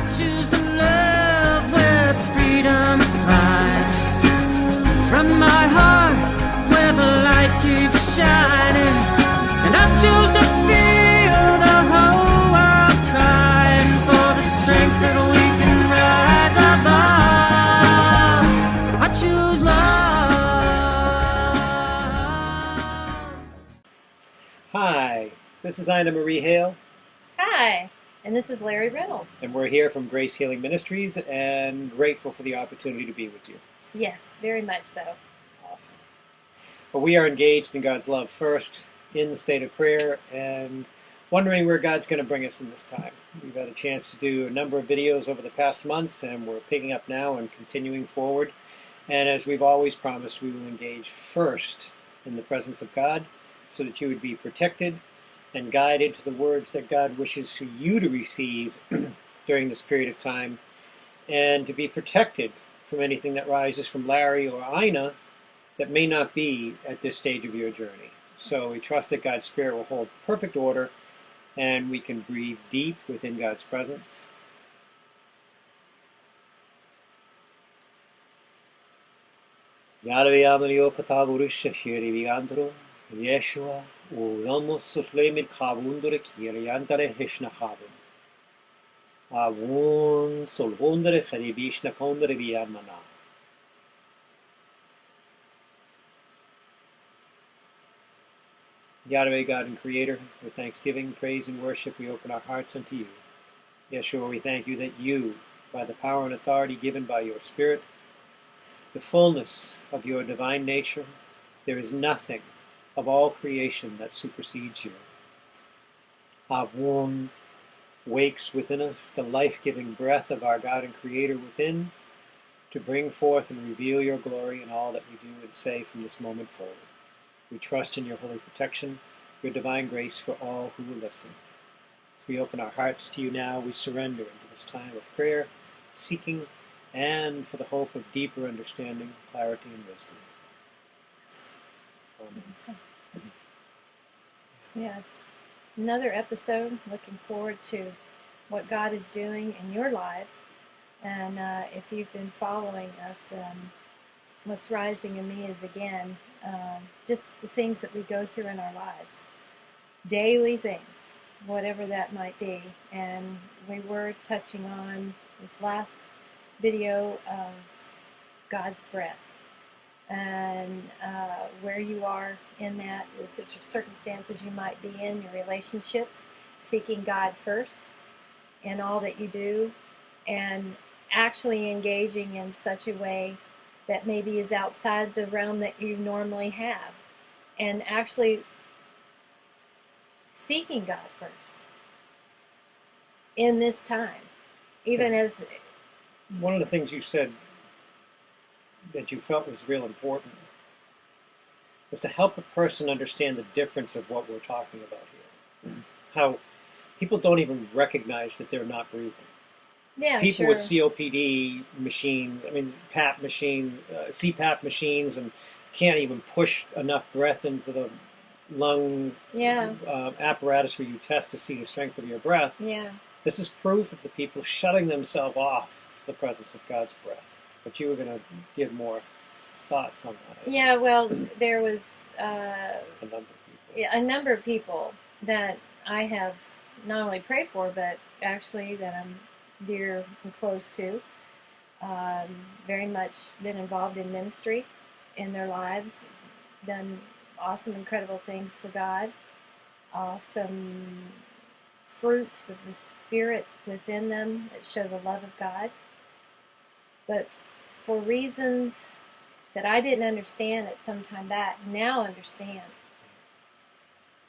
choose to love with freedom flies from my heart where the light keeps shining. And I choose to feel the whole world crying for the strength that we can rise above. I choose love. Hi, this is Ina Marie Hale. Hi, and this is Larry Reynolds. And we're here from Grace Healing Ministries and grateful for the opportunity to be with you. Yes, very much so. Awesome. Well, we are engaged in God's love first in the state of prayer and wondering where God's going to bring us in this time. We've had a chance to do a number of videos over the past months, and we're picking up now and continuing forward. And as we've always promised, we will engage first in the presence of God so that you would be protected and guided to the words that God wishes for you to receive during this period of time, and to be protected from anything that rises from Larry or Ina that may not be at this stage of your journey. So we trust that God's Spirit will hold perfect order and we can breathe deep within God's presence. Yeshua, Ulamos Suflemid Kabundere Kiriantare Hishna Habun. Avun Solhundere Feribishna Kondere Viamana. Yahweh, God and Creator, with thanksgiving, praise, and worship, we open our hearts unto you. Yeshua, we thank you that you, by the power and authority given by your Spirit, the fullness of your divine nature, there is nothing of all creation that supersedes you. Avun wakes within us the life-giving breath of our God and Creator within to bring forth and reveal your glory in all that we do and say from this moment forward. We trust in your holy protection, your divine grace for all who will listen. As we open our hearts to you now, we surrender into this time of prayer, seeking, and for the hope of deeper understanding, clarity, and wisdom. Yes. Another episode. Looking forward to what God is doing in your life. And if you've been following us, what's rising in me is, again, just the things that we go through in our lives. Daily things, whatever that might be. And we were touching on this last video of God's breath. And where you are in that, the circumstances you might be in, your relationships, seeking God first in all that you do, and actually engaging in such a way that maybe is outside the realm that you normally have, and actually seeking God first in this time, even as... One of the things you said that you felt was real important is to help a person understand the difference of what we're talking about here. How people don't even recognize that they're not breathing. Yeah, people sure. with COPD machines, PAP machines, CPAP machines, and can't even push enough breath into the lung apparatus where you test to see the strength of your breath. Yeah. This is proof of the people shutting themselves off to the presence of God's breath. But you were going to give more thoughts on that. Yeah, well, there was a number of people that I have not only prayed for, but actually that I'm dear and close to. Very much been involved in ministry in their lives, done awesome, incredible things for God. Awesome fruits of the Spirit within them that show the love of God. But for reasons that I didn't understand at some time back, now understand.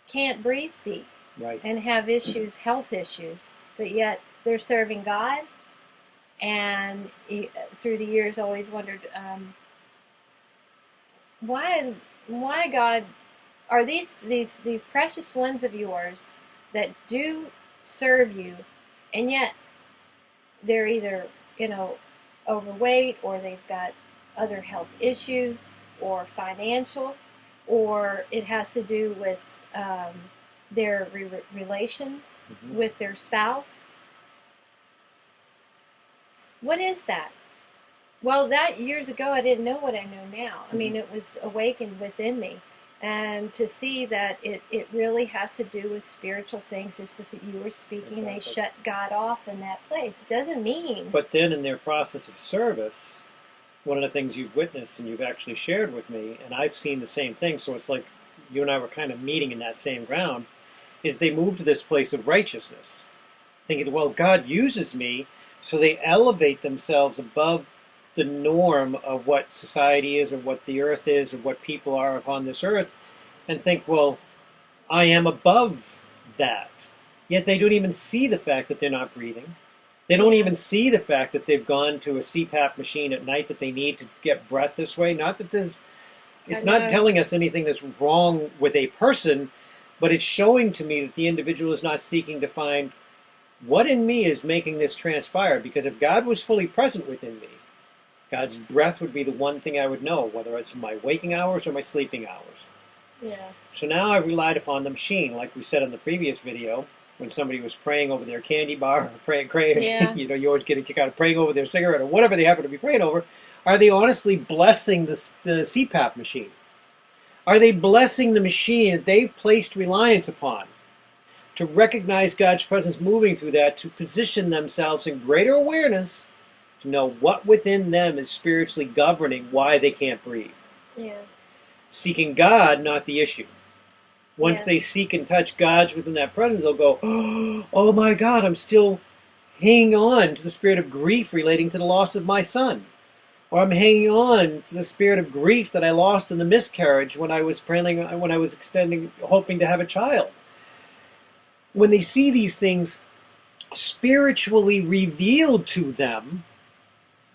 Can't breathe deep. Right. And have issues, health issues, but yet they're serving God. And through the years, always wondered, why God, are these precious ones of yours that do serve you, and yet they're either, overweight, or they've got other health issues, or financial, or it has to do with their relations with their spouse. What is that? Well, that years ago, I didn't know what I know now. I mean, Mhm. it was awakened within me. And to see that it really has to do with spiritual things, just as you were speaking, they Exactly. shut God off in that place. It doesn't mean. But then in their process of service, one of the things you've witnessed and you've actually shared with me, and I've seen the same thing, so it's like you and I were kind of meeting in that same ground, is they move to this place of righteousness, thinking, well, God uses me, so they elevate themselves above the norm of what society is or what the earth is or what people are upon this earth, and think, well, I am above that. Yet they don't even see the fact that they're not breathing. They don't even see the fact that they've gone to a CPAP machine at night that they need to get breath this way. Not that it's not telling us anything that's wrong with a person, but it's showing to me that the individual is not seeking to find what in me is making this transpire. Because if God was fully present within me, God's breath would be the one thing I would know, whether it's my waking hours or my sleeping hours. Yeah. So now I've relied upon the machine, like we said in the previous video, when somebody was praying over their candy bar, or praying, Yeah. you always get a kick out of praying over their cigarette or whatever they happen to be praying over. Are they honestly blessing the CPAP machine? Are they blessing the machine that they placed reliance upon to recognize God's presence moving through that, to position themselves in greater awareness, to know what within them is spiritually governing why they can't breathe? Yeah. Seeking God, not the issue. Once Yes. they seek and touch God's within that presence, they'll go, oh my God, I'm still hanging on to the spirit of grief relating to the loss of my son. Or I'm hanging on to the spirit of grief that I lost in the miscarriage when I was hoping to have a child. When they see these things spiritually revealed to them,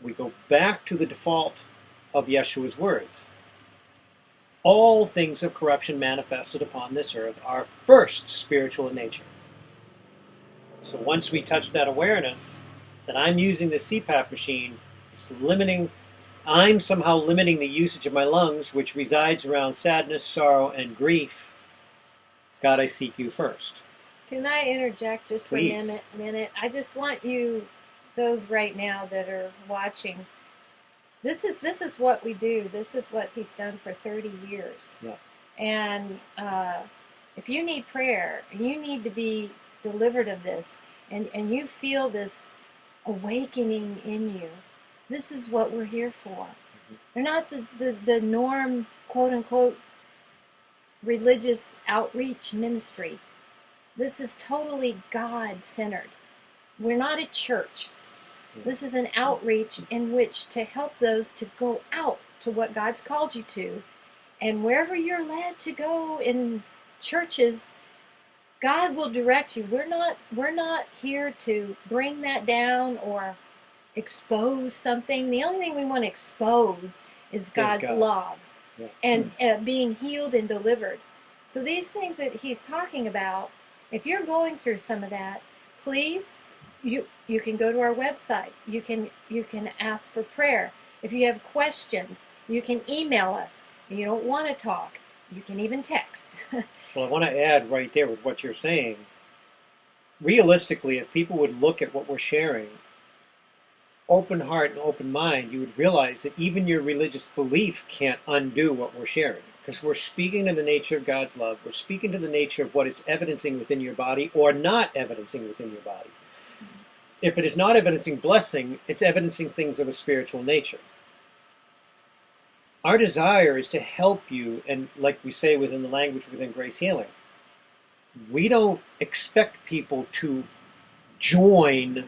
we go back to the default of Yeshua's words. All things of corruption manifested upon this earth are first spiritual in nature. So once we touch that awareness that I'm using the CPAP machine, I'm somehow limiting the usage of my lungs, which resides around sadness, sorrow, and grief. God, I seek you first. Can I interject just Please. for a minute? I just want you, those right now that are watching, this is what we do. This is what he's done for 30 years. Yeah. And if you need prayer, you need to be delivered of this, and you feel this awakening in you, this is what we're here for. We're not the norm, quote unquote, religious outreach ministry. This is totally God-centered. We're not a church. This is an outreach in which to help those to go out to what God's called you to. And wherever you're led to go in churches, God will direct you. We're not here to bring that down or expose something. The only thing we want to expose is God's God. love. Yeah. And being healed and delivered. So these things that he's talking about, if you're going through some of that, please, you can go to our website. You can ask for prayer. If you have questions, you can email us. If you don't want to talk, you can even text. Well, I want to add right there with what you're saying. Realistically, if people would look at what we're sharing, open heart and open mind, you would realize that even your religious belief can't undo what we're sharing. Because we're speaking to the nature of God's love. We're speaking to the nature of what it's evidencing within your body or not evidencing within your body. If it is not evidencing blessing, it's evidencing things of a spiritual nature. Our desire is to help you, and like we say within the language within Grace Healing, we don't expect people to join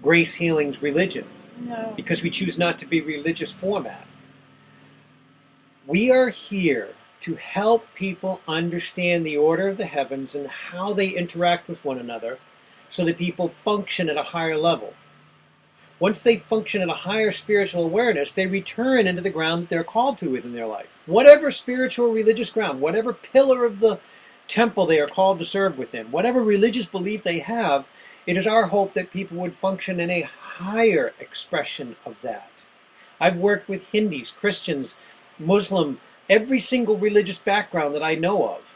Grace Healing's religion No. because we choose not to be religious format. We are here to help people understand the order of the heavens and how they interact with one another so that people function at a higher level. Once they function at a higher spiritual awareness, they return into the ground that they're called to within their life. Whatever spiritual religious ground, whatever pillar of the temple they are called to serve within, whatever religious belief they have, it is our hope that people would function in a higher expression of that. I've worked with Hindus, Christians, Muslim, every single religious background that I know of,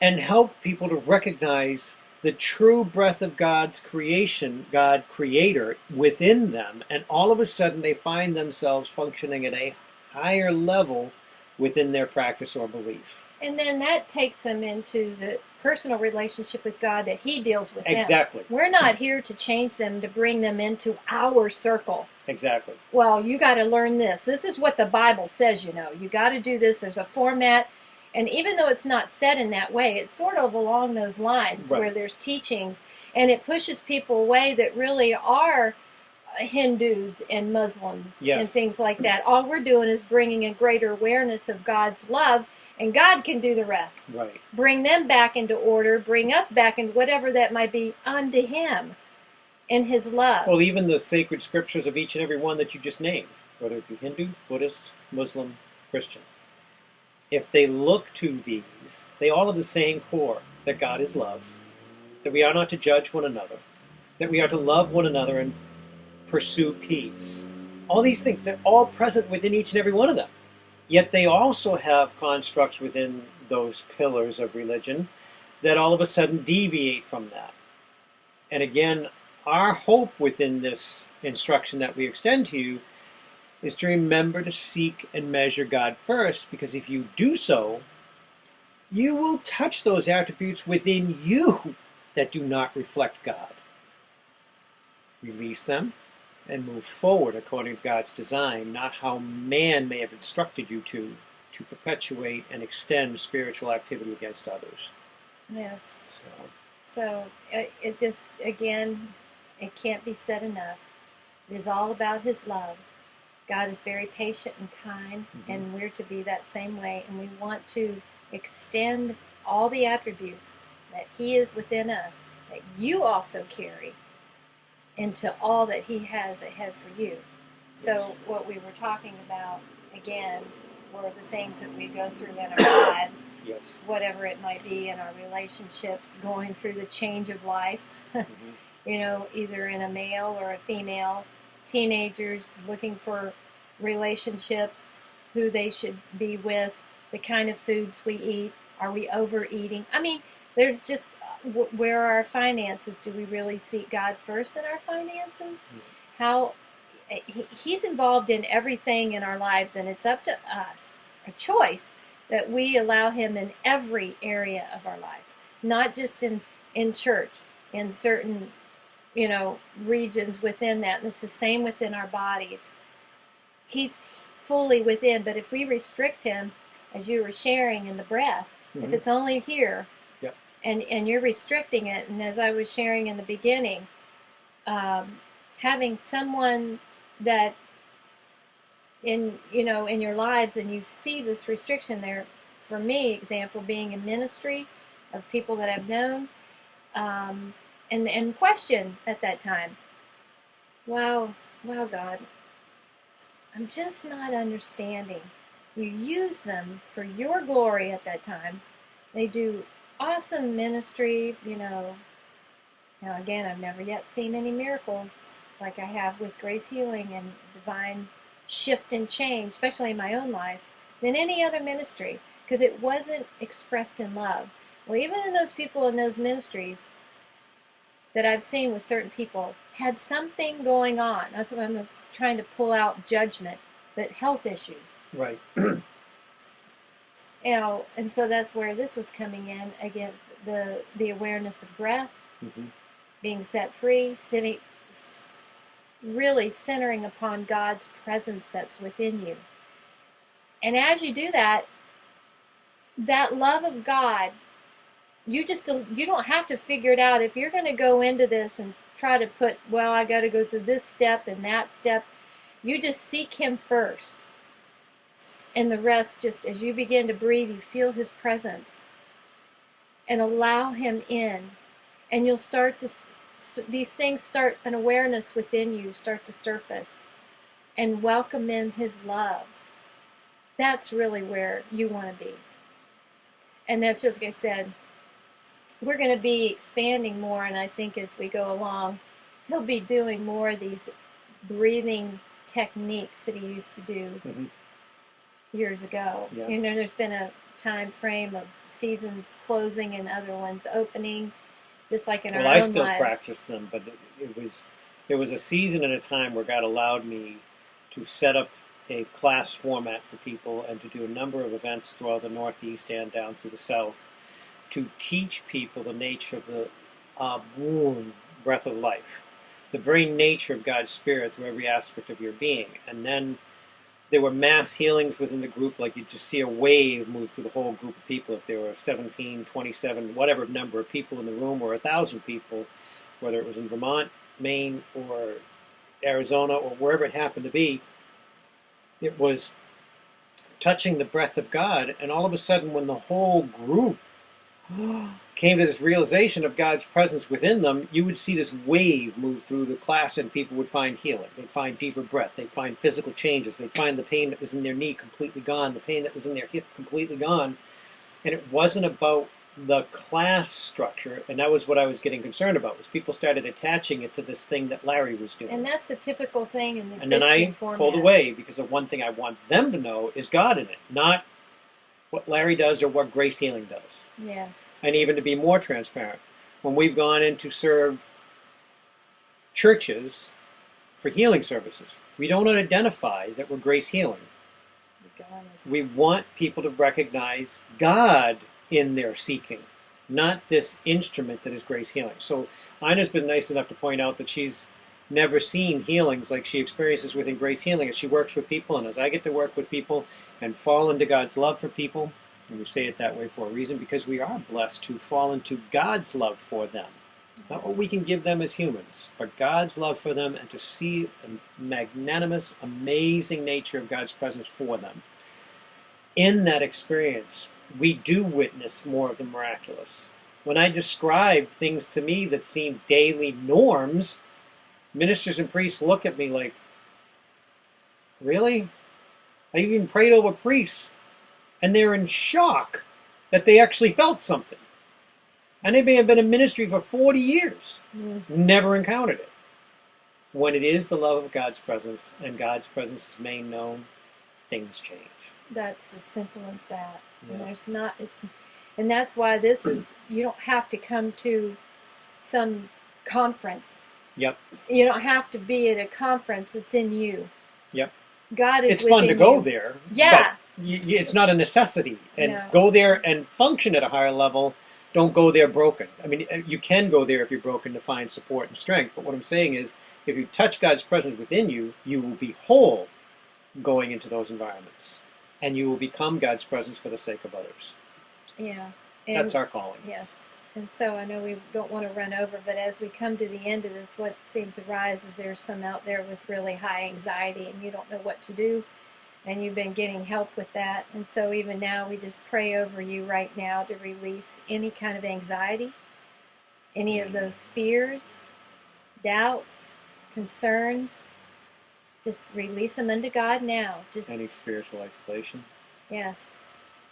and help people to recognize the true breath of God's creation, God creator, within them, and all of a sudden they find themselves functioning at a higher level within their practice or belief. And then that takes them into the personal relationship with God that He deals with them. Exactly. We're not here to change them, to bring them into our circle. Exactly. Well, you got to learn this. This is what the Bible says, you know. You got to do this. There's a format. And even though it's not said in that way, it's sort of along those lines Right. where there's teachings, and it pushes people away that really are Hindus and Muslims Yes. and things like that. All we're doing is bringing a greater awareness of God's love, and God can do the rest. Right. Bring them back into order, bring us back into whatever that might be unto Him in His love. Well, even the sacred scriptures of each and every one that you just named, whether it be Hindu, Buddhist, Muslim, Christian, if they look to these, they all have the same core, that God is love, that we are not to judge one another, that we are to love one another and pursue peace. All these things, they're all present within each and every one of them. Yet they also have constructs within those pillars of religion that all of a sudden deviate from that. And again, our hope within this instruction that we extend to you is to remember to seek and measure God first, because if you do so, you will touch those attributes within you that do not reflect God. Release them and move forward according to God's design, not how man may have instructed you to perpetuate and extend spiritual activity against others. Yes. So, So it just, again, it can't be said enough. It is all about His love. God is very patient and kind, and we're to be that same way. And we want to extend all the attributes that He is within us, that you also carry, into all that He has ahead for you. So Yes. what we were talking about, again, were the things that we go through in our lives, yes. whatever it might be in our relationships, going through the change of life, Mhm. you know, either in a male or a female, teenagers looking for relationships, who they should be with, the kind of foods we eat, are we overeating? I mean, there's just where are our finances? Do we really seek God first in our finances? How He's involved in everything in our lives, and it's up to us, a choice, that we allow Him in every area of our life, not just in church, in certain, you know, regions within that. And it's the same within our bodies. He's fully within, but if we restrict Him, as you were sharing in the breath, if Mhm. it's only here, Yep. and you're restricting it, and as I was sharing in the beginning, having someone that in your lives, and you see this restriction there, for me, example, being in ministry of people that I've known, and question at that time, wow, God, I'm just not understanding. You use them for your glory at that time. They do awesome ministry, you know. Now again, I've never yet seen any miracles like I have with Grace Healing and divine shift and change, especially in my own life, than any other ministry, because it wasn't expressed in love. Well, even in those people in those ministries that I've seen with certain people, had something going on. That's what I'm trying to pull out judgment, but health issues. Right. You know, and so that's where this was coming in. Again, the awareness of breath, Mhm. being set free, really centering upon God's presence that's within you. And as you do that, that love of God, you don't have to figure it out. If you're going to go into this and try to put, well, I got to go through this step and that step, you just seek Him first. And the rest, just as you begin to breathe, you feel His presence and allow Him in. And you'll start to, these things start, an awareness within you start to surface, and welcome in His love. That's really where you want to be. And that's just like I said, we're going to be expanding more, and I think as we go along, He'll be doing more of these breathing techniques that He used to do Mhm. years ago. Yes. You know, there's been a time frame of seasons closing and other ones opening, just like in our Well, own I still lives. practice them, but it was a season and a time where God allowed me to set up a class format for people and to do a number of events throughout the Northeast and down to the South to teach people the nature of the Abun, breath of life, the very nature of God's Spirit through every aspect of your being. And then there were mass healings within the group, like you'd just see a wave move through the whole group of people. If there were 17, 27, whatever number of people in the room, or 1,000 people, whether it was in Vermont, Maine, or Arizona, or wherever it happened to be, it was touching the breath of God. And all of a sudden, when the whole group came to this realization of God's presence within them, you would see this wave move through the class and people would find healing. They'd find deeper breath. They'd find physical changes. They'd find the pain that was in their knee completely gone, the pain that was in their hip completely gone. And it wasn't about the class structure, and that was what I was getting concerned about, was people started attaching it to this thing that Larry was doing. And that's the typical thing in the And then Christian I format. pulled away because the one thing I want them to know is God in it, not what Larry does or what Grace Healing does. Yes. And even to be more transparent, when we've gone in to serve churches for healing services, we don't identify that we're Grace Healing. Regardless. We want people to recognize God in their seeking, not this instrument that is Grace Healing. So Ina's been nice enough to point out that she's never seen healings like she experiences within Grace Healing as she works with people, and as I get to work with people and fall into God's love for people, and we say it that way for a reason, because we are blessed to fall into God's love for them. Not what we can give them as humans, but God's love for them, and to see a magnanimous, amazing nature of God's presence for them. In that experience, we do witness more of the miraculous. When I describe things to me that seem daily norms, ministers and priests look at me like, really? I even prayed over priests, and they're in shock that they actually felt something. And they may have been in ministry for 40 years, never encountered it. When it is the love of God's presence, and God's presence is made known, things change. That's as simple as that. Yeah. And there's not, and that's why this is, you don't have to come to some conference. Yep. You don't have to be at a conference. It's in you. Yep. God is It's fun to within go you. there. Yeah. But it's not a necessity. And No. go there and function at a higher level. Don't go there broken. I mean, you can go there if you're broken to find support and strength. But what I'm saying is, if you touch God's presence within you, you will be whole going into those environments. And you will become God's presence for the sake of others. Yeah. And That's our calling. yes. And so I know we don't want to run over, but as we come to the end of this, what seems to rise is there's some out there with really high anxiety and you don't know what to do, and you've been getting help with that. And so even now we just pray over you right now to release any kind of anxiety, any of those fears, doubts, concerns. Just release them unto God now. Just Any spiritual isolation. yes.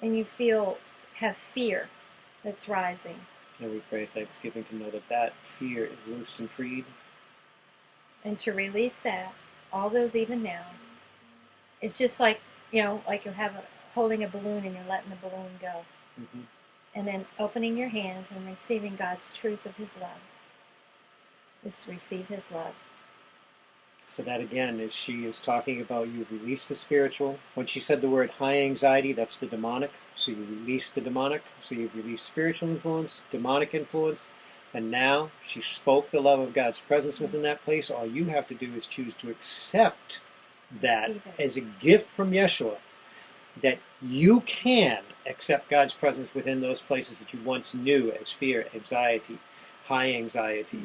And you have fear that's rising. And we pray thanksgiving to know that that fear is loosed and freed. And to release that, all those even now. It's just like, like you're holding a balloon and you're letting the balloon go. Mm-hmm. And then opening your hands and receiving God's truth of His love. Just receive His love. So that again, as she is talking about, you release the spiritual. When she said the word high anxiety, that's the demonic. So you release the demonic. So you've released spiritual influence, demonic influence. And now she spoke the love of God's presence within that place. All you have to do is choose to accept that Receive it. as a gift from Yeshua, that you can accept God's presence within those places that you once knew as fear, anxiety, high anxiety,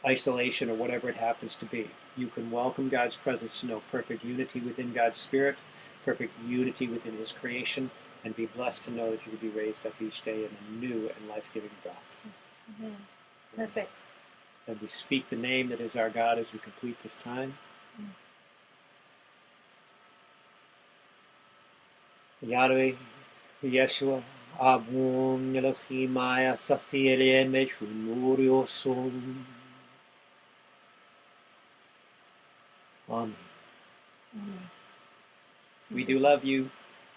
isolation, or whatever it happens to be. You can welcome God's presence to know perfect unity within God's Spirit, perfect unity within His creation, and be blessed to know that you will be raised up each day in a new and life-giving breath. Amen. Perfect. And we speak the name that is our God as we complete this time. Yahweh, Yeshua, Abun Elohimaya Sasiele Mechunuriosun. Amen. Amen. We do love you.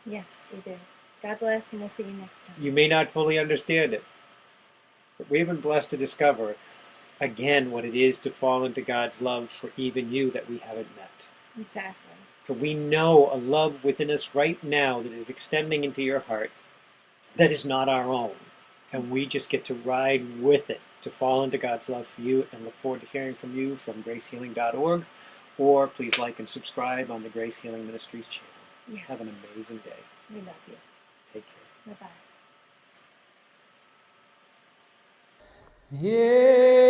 Yes, we do. God bless, and we'll see you next time. You may not fully understand it, But we have been blessed to discover, again, what it is to fall into God's love for even you that we haven't met. Exactly. For we know a love within us right now that is extending into your heart that is not our own. And we just get to ride with it to fall into God's love for you, and look forward to hearing from you from gracehealing.org, or please like and subscribe on the Grace Healing Ministries channel. Yes. Have an amazing day. We love you. Take care. Bye-bye. Yeah.